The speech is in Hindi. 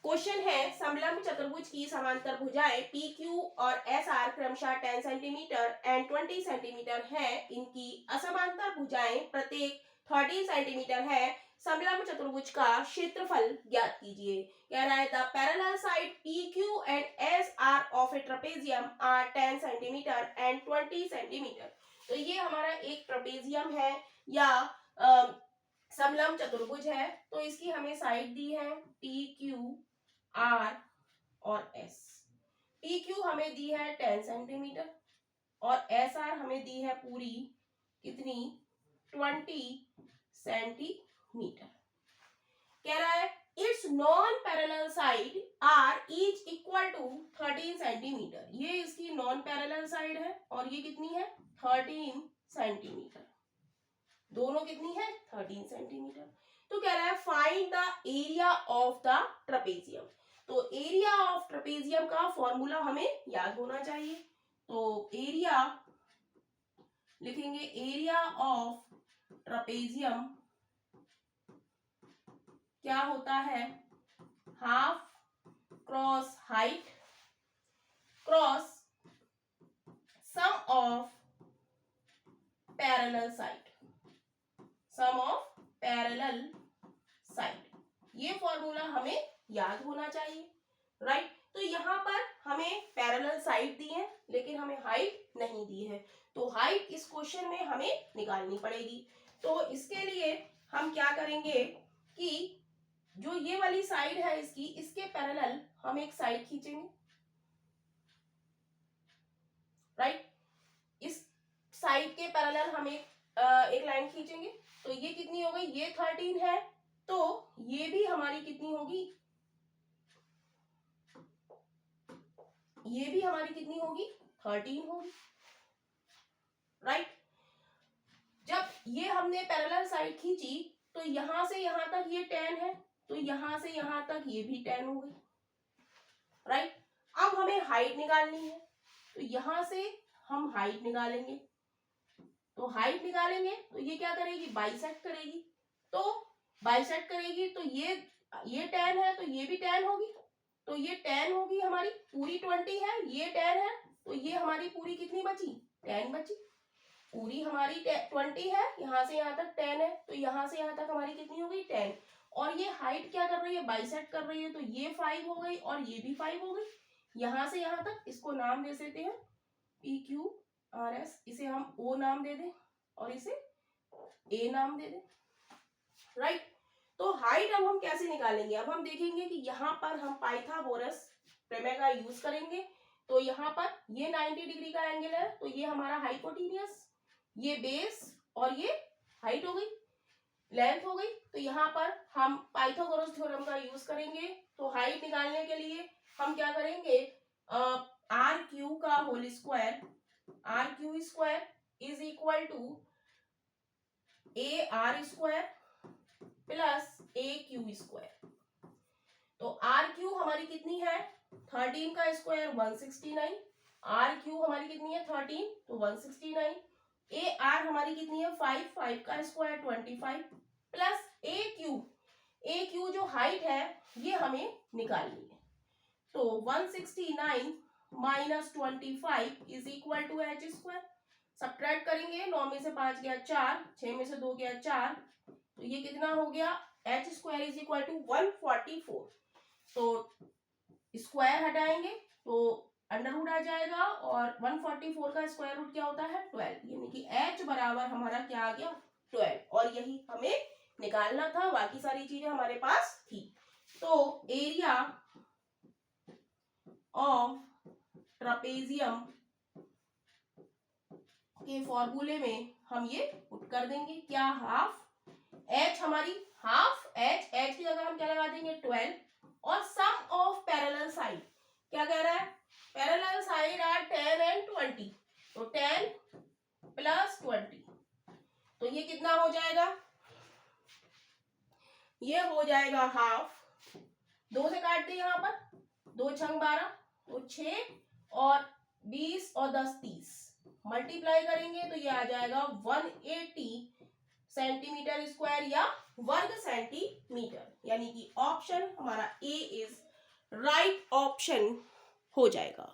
क्वेश्चन है समलंब चतुर्भुज की समांतर भुजाएं PQ और SR क्रमशः 10 सेंटीमीटर एंड 20 सेंटीमीटर है। इनकी असमांतर भुजाएं प्रत्येक 13 सेंटीमीटर है। समलंब चतुर्भुज का क्षेत्रफल ज्ञात कीजिए। कह रहा है the parallel side PQ and SR of a trapezium are 10 centimetre and 20 centimetre. तो ये हमारा एक ट्रेपेजियम है या समलंब चतुर्भुज है। तो इसकी हमें साइड दी है PQ R और S। PQ हमें दी है 10 सेंटीमीटर और SR हमें दी है पूरी कितनी 20 सेंटीमीटर। कह रहा है it's non parallel side are each equal to 13 centimetre. ये इसकी नॉन पैरेलल साइड है और ये कितनी है 13 सेंटीमीटर। दोनों कितनी है 13 सेंटीमीटर। तो कह रहा है find the area of the trapezium. तो एरिया ऑफ ट्रेपेजियम का फॉर्मूला हमें याद होना चाहिए। तो एरिया लिखेंगे एरिया ऑफ ट्रेपेजियम क्या होता है half cross height cross sum of parallel side. Sum of parallel side ये फॉर्मूला हमें याद होना चाहिए। राइट तो यहाँ पर हमें पैरेलल साइड दी है लेकिन हमें हाइट नहीं दी है। तो हाइट इस क्वेश्चन में हमें निकालनी पड़ेगी। तो इसके लिए हम क्या करेंगे कि जो ये वाली साइड है इसके पैरेलल हम एक साइड खींचेंगे। राइट इस साइड के पैरेलल हम एक लाइन खींचेंगे। तो ये कितनी हो गई ये 13 है तो ये भी हमारी कितनी होगी ये भी हमारी कितनी होगी 13 होगी। राइट जब ये हमने पैरेलल साइड खींची तो यहां से यहां तक ये 10 है तो यहां से यहां तक ये भी 10 हो गई। राइट अब हमें हाइट निकालनी है तो यहां से हम हाइट निकालेंगे। तो हाइट निकालेंगे तो ये क्या करेगी बाइसेक्ट करेगी। तो बाइसेक्ट करेगी तो ये 10 है तो ये भी 10 होगी। तो ये 10 होगी हमारी पूरी 20 है ये 10 है तो ये हमारी पूरी कितनी बची 10 बची। पूरी हमारी 20 है यहां से यहां तक 10 है तो यहां से यहां तक हमारी कितनी हो गई 10। और ये हाइट क्या कर रही है बाइसेक्ट कर रही है तो ये 5 हो गई और ये भी 5 हो गई। यहां से यहां तक इसको नाम दे देते हैं PQRS। इसे हम O नाम दे दें और इसे A नाम दे दें। राइट तो हाइट अब हम कैसे निकालेंगे। अब हम देखेंगे कि यहाँ पर हम पाइथागोरस प्रमेय का यूज करेंगे। तो यहाँ पर ये 90 डिग्री का एंगल है तो ये हमारा हाइपोटेनियस ये बेस और ये हाइट हो गई लेंथ हो गई। तो यहाँ पर हम पाइथागोरस थ्योरम का यूज करेंगे। तो हाइट निकालने के लिए हम क्या करेंगे आर क्यू का whole square R Q square is equal to A R square plus A Q square. तो आर क्यू हमारी कितनी है 13 का स्क्वायर 169। आर क्यू हमारी कितनी है 13 तो 169। ए आर हमारी कितनी है 5 का स्क्वायर 25 प्लस ए क्यू जो हाइट है ये हमें निकालनी है। तो 169 minus 25 is equal to H square. Subtract करेंगे 9 में से 5 गया 4 6 में से 2 गया 4 तो ये कितना हो गया H square is equal to 144। तो स्क्वायर हटाएंगे तो अंडर रूट आ जाएगा और 144 का स्क्वायर रूट क्या होता है 12 यानी कि एच बराबर हमारा क्या आ गया 12। और यही हमें निकालना था बाकी सारी चीजें हमारे पास थी। तो एरिया ऑफ ट्रेपेजियम के फॉर्मूले में हम ये पुट कर देंगे क्या हाफ एच हमारी हाफ एच की जगह हम क्या लगा देंगे 12 और सम ऑफ पैरेलल साइड क्या कह रहा है पैरेलल साइड आर 10 एंड 20। तो 10 प्लस 20 तो ये कितना हो जाएगा ये हो जाएगा हाफ 2 से काट दे यहाँ पर 2 छंग 12 तो 6 और 20 और 10 30 मल्टीप्लाई करेंगे तो ये आ जाएगा 180 सेंटीमीटर स्क्वायर या वर्ग सेंटीमीटर। यानी कि ऑप्शन हमारा ए इज राइट ऑप्शन हो जाएगा।